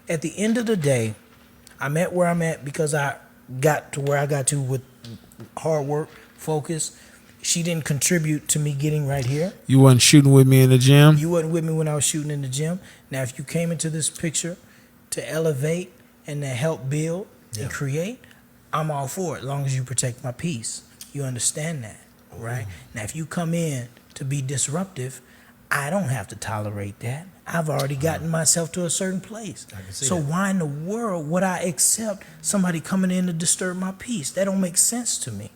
at the end of the day, I'm at where I'm at because I got to where I got to with hard work, focus. She didn't contribute to me getting right here. You wasn't shooting with me in the gym? You wasn't with me when I was shooting in the gym. Now, if you came into this picture to elevate and to help build and create, I'm all for it, as long as you protect my peace. You understand that, right? Now, if you come in to be disruptive, I don't have to tolerate that. I've already gotten myself to a certain place. So why in the world would I accept somebody coming in to disturb my peace? That don't make sense to me,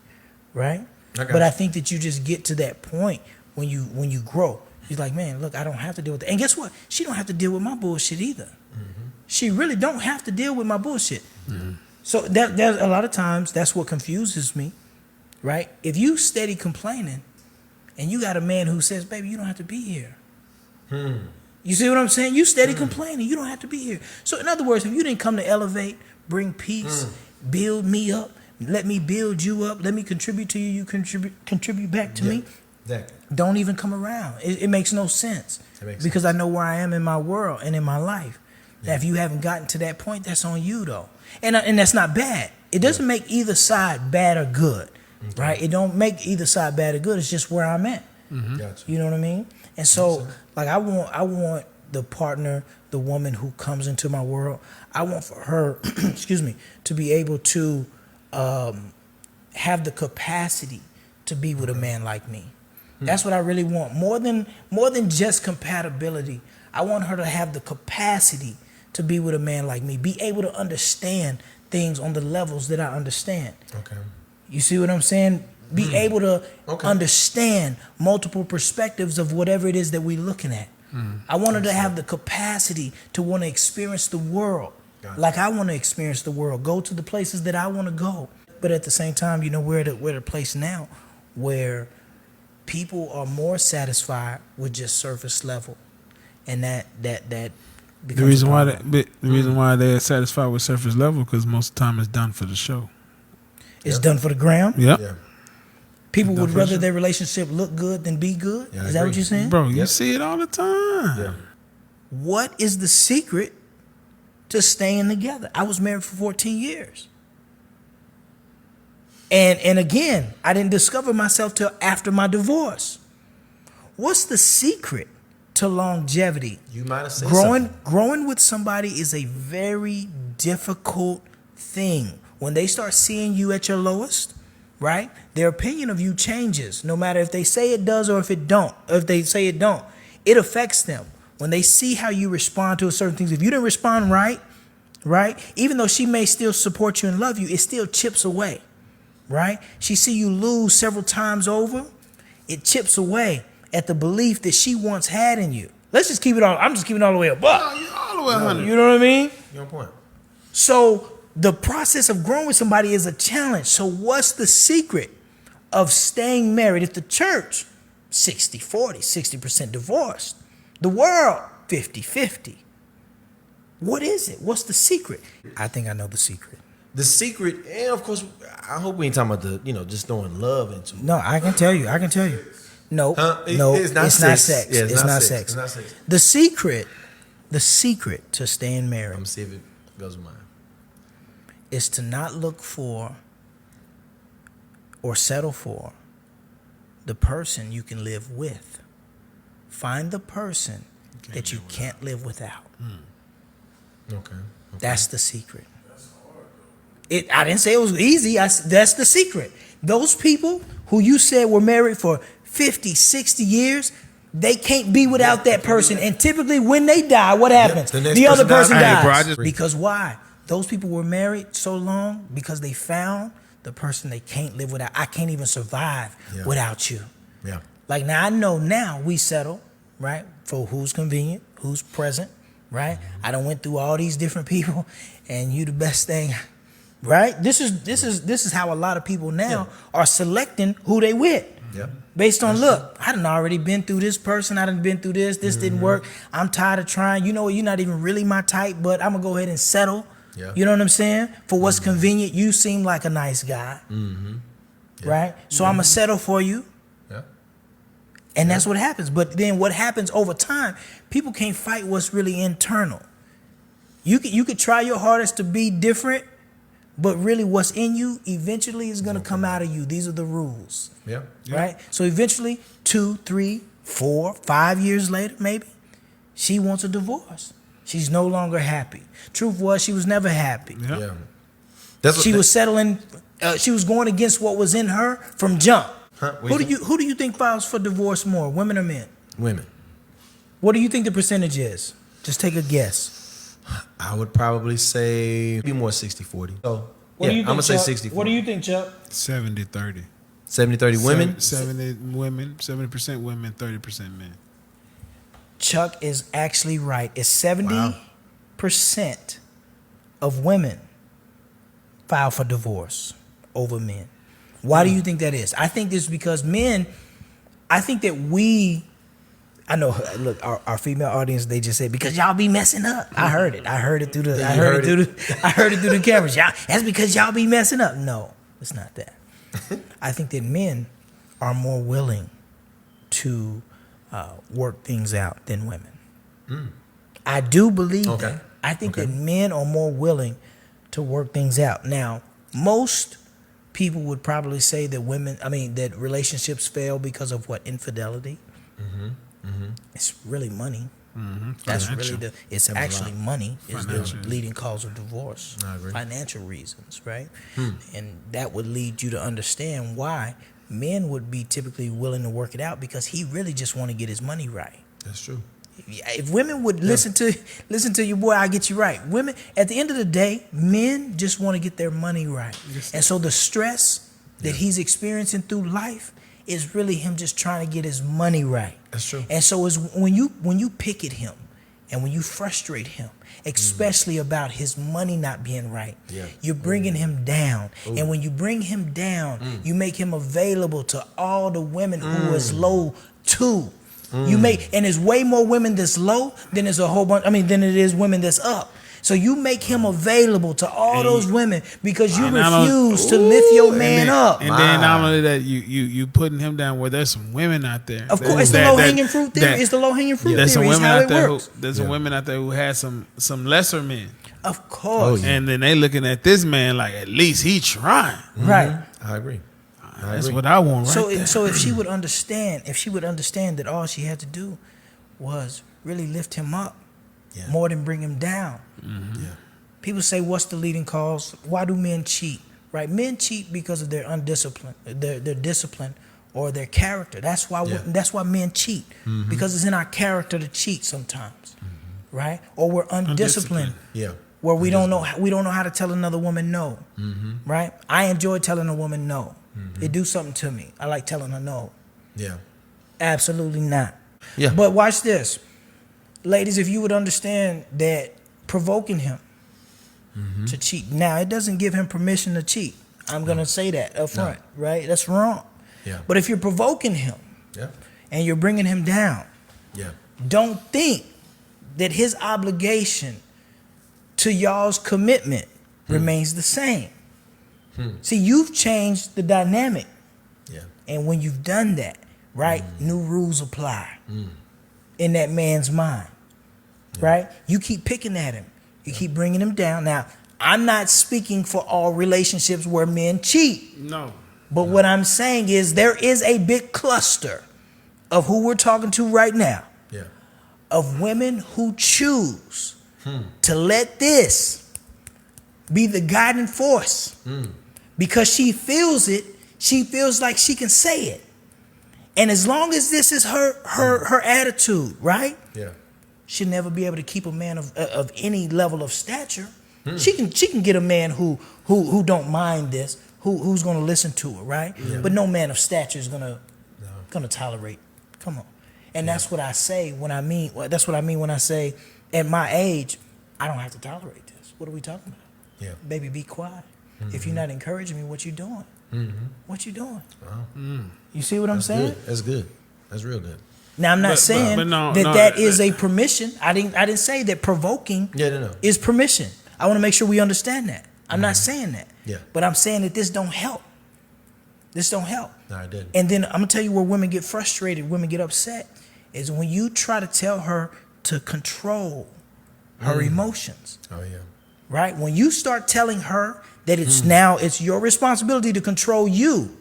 right? But I think that you just get to that point when you grow. You're like, man, look, I don't have to deal with that. And guess what? She don't have to deal with my bullshit either. She really don't have to deal with my bullshit. So there's a lot of times that's what confuses me, right? If you steady complaining and you got a man who says, baby, you don't have to be here. You see what I'm saying? You steady complaining. You don't have to be here. So in other words, if you didn't come to elevate, bring peace, build me up, let me build you up, let me contribute to you, you contribute back to me, exactly. Don't even come around. It makes no sense because I know where I am in my world and in my life. Now, if you haven't gotten to that point, that's on you though. And that's not bad. It doesn't make either side bad or good, right? It don't make either side bad or good. It's just where I'm at. Gotcha. You know what I mean? And so, like, I want the partner, the woman who comes into my world, I want for her, excuse me, to be able to have the capacity to be with a man like me. That's what I really want. More than just compatibility. I want her to have the capacity to be with a man like me. Be able to understand things on the levels that I understand. Okay. You see what I'm saying? Be able to understand multiple perspectives of whatever it is that we're looking at. I want her to have the capacity to want to experience the world like I want to experience the world. Go to the places that I want to go. But at the same time, you know, we're at a place now where people are more satisfied with just surface level, and that the reason why they're satisfied with surface level because most of the time it's done for the show. It's done for the gram. Yeah. People would rather their relationship look good than be good. Is that what you're saying? Bro, you see it all the time. Yeah. What is the secret to staying together? I was married for 14 years. And again, I didn't discover myself till after my divorce. What's the secret to longevity? You might have said something. Growing with somebody is a very difficult thing. When they start seeing you at your lowest, right? Their opinion of you changes, no matter if they say it does or if it don't. Or if they say it don't, it affects them. When they see how you respond to certain things, if you didn't respond right, even though she may still support you and love you, it still chips away, right? She see you lose several times over, it chips away at the belief that she once had in you. Let's just keep it all. I'm just keeping it all the way up. Oh, you're all the way 100. You know what I mean? You're on point. So the process of growing with somebody is a challenge. So what's the secret of staying married? If the church, 60-40, 60% divorced. The world, 50-50. What is it? What's the secret? I think I know the secret. The secret, and of course, I hope we ain't talking about just throwing love into it. No, I can tell you. No, it's not sex. Yeah, it's not sex. It's not sex. The secret to staying married. I'm gonna see if it goes with mine. Is to not look for or settle for the person you can live with. Find the person that you can't live without. Okay. That's the secret. I didn't say it was easy. That's the secret. Those people who you said were married for 50, 60 years, they can't be without that person. And typically when they die, what happens? The other person dies. Because why? Those people were married so long because they found the person they can't live without. I can't even survive without you. Yeah. Like now I know we settle, right? For who's convenient, who's present, right? I done went through all these different people and you the best thing, right? This is how a lot of people now are selecting who they with. Yeah. Based on, look, I done already been through this person. I done been through this. This didn't work. I'm tired of trying. You know what? You're not even really my type, but I'm going to go ahead and settle. Yeah. You know what I'm saying? For what's convenient. You seem like a nice guy. Right? So I'm going to settle for you. Yeah. And that's what happens. But then what happens over time, people can't fight what's really internal. You could try your hardest to be different, but really what's in you eventually is going to come out of you. These are the rules. Yeah. Right? So eventually 2, 3, 4, 5 years later, maybe, she wants a divorce. She's no longer happy. Truth was, she was never happy. Yeah. She was settling. She was going against what was in her from jump. Huh? Who do you think files for divorce more, women or men? Women. What do you think the percentage is? Just take a guess. I would probably say be more 60-40. So What do you I'm think, gonna say Chuck? 60-40. What do you think, Chuck? 70-30. 70-30 women. 70 women, 70% women, 30% men. Chuck is actually right. It's 70% of women file for divorce over men. Why do you think that is? I think it's because men, I think that I know, look, our female audience, they just said, because y'all be messing up. I heard it. I heard it through the cameras. Y'all, that's because y'all be messing up. No, it's not that. I think that men are more willing to work things out than women. I do believe that. I think that men are more willing to work things out. Now, most people would probably say that that relationships fail because of what? Infidelity. It's really money. That's really it's actually money is the leading cause of divorce. I agree. Financial reasons, right? And that would lead you to understand why men would be typically willing to work it out, because he really just want to get his money right. That's true. If women would listen to your boy, I get you right. Women, at the end of the day, men just want to get their money right. And so the stress that he's experiencing through life is really him just trying to get his money right. That's true. And so it's when you pick at him and when you frustrate him, especially about his money not being right, you're bringing him down. And when you bring him down, you make him available to all the women who is low too. And there's way more women that's low than there's than it is women that's up. So you make him available to all those women because you refuse to lift your man up. And then not only that, you putting him down where there's some women out there. Of course, it's the low hanging fruit theory. It's the low hanging fruit there's theory. Some It's women how out it there works. there's some women out there who has some lesser men. Of course. And then they looking at this man like, at least he trying. Right. I agree. That's what I want there. So if she would understand that all she had to do was really lift him up more than bring him down. People say, what's the leading cause? Why do men cheat? Right? Men cheat because of their undiscipline, their discipline or their character. That's why men cheat, because it's in our character to cheat sometimes, right? Or we're undisciplined. Where we don't know how to tell another woman no, right? I enjoy telling a woman no. It do something to me. I like telling her no. Absolutely not. But watch this, ladies. If you would understand that provoking him to cheat, now it doesn't give him permission to cheat. I'm gonna say that up front, right? That's wrong. But if you're provoking him, and you're bringing him down, don't think that his obligation to y'all's commitment remains the same. See, you've changed the dynamic. And when you've done that, right, new rules apply in that man's mind, right? You keep picking at him. You keep bringing him down. Now, I'm not speaking for all relationships where men cheat. No. But what I'm saying is there is a big cluster of who we're talking to right now, of women who choose to let this be the guiding force. Because she feels it, she feels like she can say it. And as long as this is her attitude, right? She'll never be able to keep a man of any level of stature. She can get a man who don't mind this, who's gonna listen to her, right? But no man of stature is gonna tolerate. Come on. And that's what I say when I mean when I say at my age, I don't have to tolerate this. What are we talking about? Baby, be quiet. If you're not encouraging me, what you doing? What you doing? You see what I'm saying? Good. That's good. That's real good. Now I'm not saying that is a permission. I didn't say that provoking is permission. I want to make sure we understand that. I'm not saying that. But I'm saying that this don't help. This don't help. No, I didn't. And then I'm gonna tell you where women get frustrated, women get upset, is when you try to tell her to control her emotions. Oh yeah. Right? When you start telling her that it's your responsibility to control you,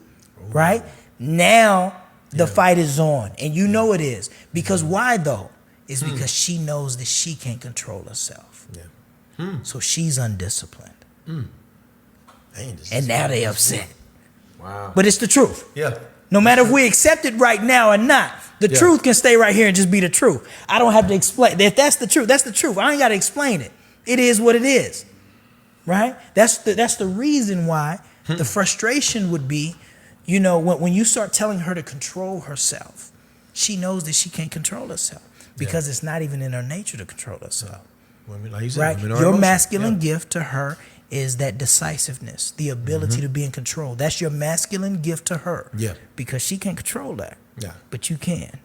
right? Now the fight is on, and you know it is. Because why though? It's because she knows that she can't control herself. Yeah. So she's undisciplined. This And is now they upset. Wow. But it's the truth. Yeah. No matter if we accept it right now or not, the truth can stay right here and just be the truth. I don't have to explain. If that's the truth, that's the truth. I ain't got to explain it. It is what it is. Right? That's the reason why the frustration would be, when you start telling her to control herself, she knows that she can't control herself because it's not even in her nature to control herself. Women, like you said, Right? women are Your emotional. masculine gift to her is that decisiveness, the ability to be in control. That's your masculine gift to her. Yeah. Because she can't control that. Yeah. But you can.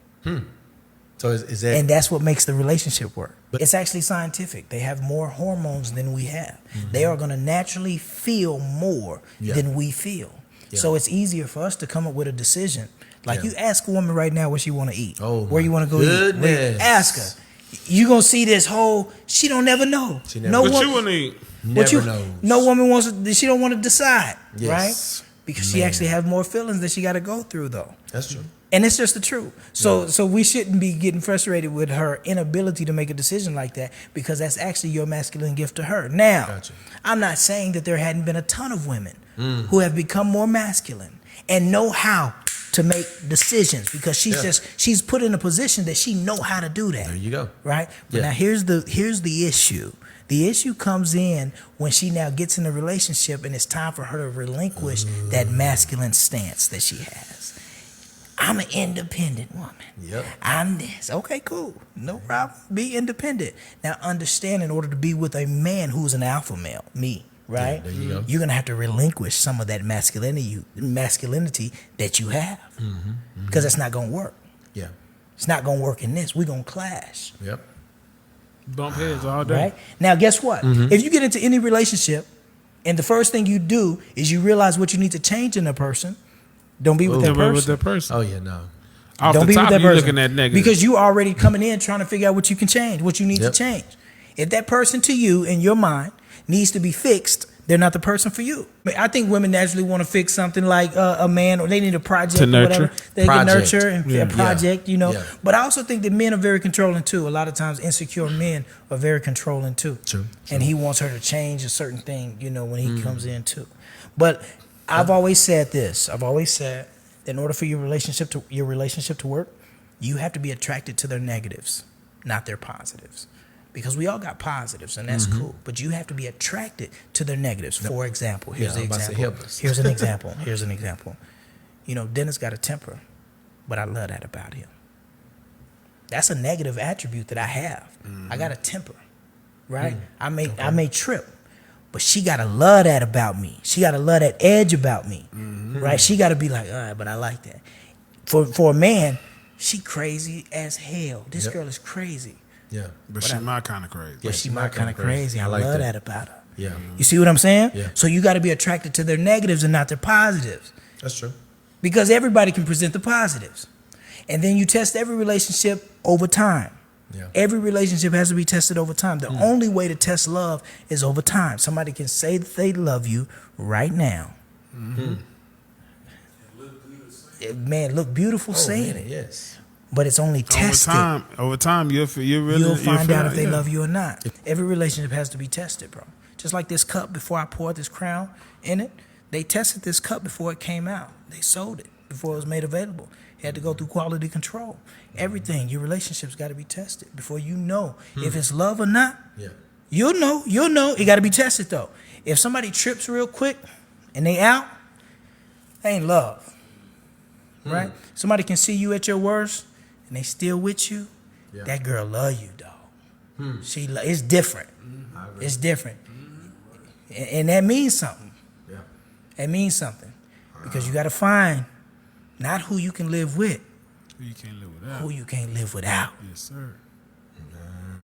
So is that? And that's what makes the relationship work. It's actually scientific. They have more hormones than we have. They are going to naturally feel more than we feel. Yeah. So it's easier for us to come up with a decision. Like you ask a woman right now what she want to eat. Oh, where you want to go goodness. eat. Ask her. You going to see this whole, she don't never know. She never no What woman, you want to eat? Never knows. No woman wants to, she don't want to decide. Yes. Right? Because she actually has more feelings that she got to go through though. That's true. And it's just the truth. So we shouldn't be getting frustrated with her inability to make a decision like that because that's actually your masculine gift to her. Now, Gotcha. I'm not saying that there hadn't been a ton of women who have become more masculine and know how to make decisions because she's put in a position that she know how to do that. There you go. Right? But Yeah. now here's the issue. The issue comes in when she now gets in a relationship and it's time for her to relinquish that masculine stance that she has. I'm an independent woman. Yep. I'm this. Okay, cool. No problem. Be independent. Now understand in order to be with a man who's an alpha male, me, right? Yeah, there you go. You're going to have to relinquish some of that masculinity that you have. Because that's not going to work. Yeah. It's not going to work in this. We're going to clash. Yep. Bump heads all day. Right? Now, guess what? If you get into any relationship and the first thing you do is you realize what you need to change in a person, don't be with that Don't be person. with that person. Oh yeah. No. Off Don't the be top, with that you person. looking at negative. Because you already coming in trying to figure out what you can change, what you need Yep. to change. If that person to you in your mind needs to be fixed, they're not the person for you. I think women naturally want to fix something like a man, or they need a project To or nurture. whatever. They Project. can nurture and Yeah. a project, Yeah. But I also think that men are very controlling too. A lot of times insecure men are very controlling too. True. And he wants her to change a certain thing, when he comes in too. But I've always said this. I've always said that in order for your relationship to work, you have to be attracted to their negatives, not their positives. Because we all got positives, and that's cool. But you have to be attracted to their negatives. For example, here's Yeah, the I'm about to say, example. help us. Here's an example. Here's an example. Dennis got a temper, but I love that about him. That's a negative attribute that I have. I got a temper, right? I may trip, but she gotta love that about me. She gotta love that edge about me, right? She gotta be like, all right, but I like that. For a man, she crazy as hell. This Yep. girl is crazy. Yeah. but she my kind of crazy. Yeah, But she my kind of crazy. I like love that about her. Yeah. You see what I'm saying? Yeah. So you got to be attracted to their negatives and not their positives, That's true. because everybody can present the positives. And then you test every relationship over time. Yeah. Every relationship has to be tested over time. The only way to test love is over time. Somebody can say that they love you right now. Man, look beautiful saying man, it. Yes. But it's only tested. Over time, you'll You'll find out if they love you or not. Every relationship has to be tested, bro. Just like this cup, before I poured this crown in it, they tested this cup before it came out. They sold it before it was made available. It had to go through quality control. Everything, your relationship's got to be tested before you know if it's love or not. Yeah. You'll know. It got to be tested though. If somebody trips real quick and they out, that ain't love, right? Somebody can see you at your worst and they still with you. Yeah. That girl love you, dog. It's different. It's different, and that means something. Yeah. That means something because you got to find not who you can live with, You can't live without. who you can't live without. Yes, sir.